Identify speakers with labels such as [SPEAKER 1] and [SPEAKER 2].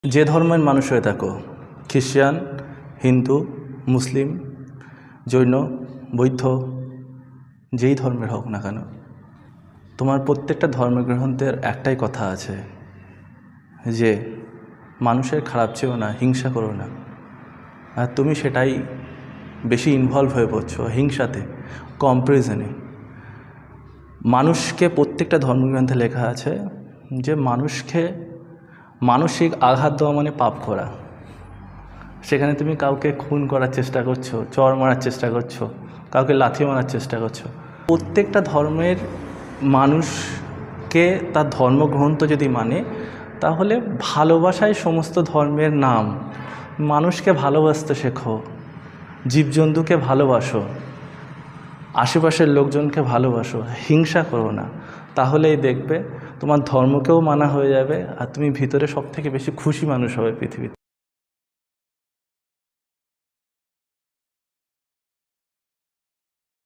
[SPEAKER 1] যে ধর্মের মানুষ হয়ে থাকো, খ্রিস্টান, হিন্দু, মুসলিম, জৈন, বৌদ্ধ, যেই ধর্মের হোক না কেন, তোমার প্রত্যেকটা ধর্মগ্রন্থের একটাই কথা আছে যে মানুষের খারাপ চেয়েও না, হিংসা করো না। আর তুমি সেটাই বেশি ইনভলভ হয়ে পড়ছো হিংসাতে, কম্প্যারিজনে। মানুষকে প্রত্যেকটা ধর্মগ্রন্থে লেখা আছে যে মানুষকে মানসিক আঘাত দেওয়া মানে পাপ করা। সেখানে তুমি কাউকে খুন করার চেষ্টা করছো, চর মারার চেষ্টা করছো, কাউকে লাথি মারার চেষ্টা করছো। প্রত্যেকটা ধর্মের মানুষকে তার ধর্মগ্রন্থ যদি মানে, তাহলে ভালোবাসাই সমস্ত ধর্মের নাম। মানুষকে ভালোবাসতে শেখো, জীবজন্তুকে ভালোবাসো, আশেপাশের লোকজনকে ভালোবাসো, হিংসা করো না। তাহলেই দেখবে তোমার ধর্মকেও মানা হয়ে যাবে আর তুমি ভিতরে সবথেকে বেশি খুশি মানুষ হবে পৃথিবীতে।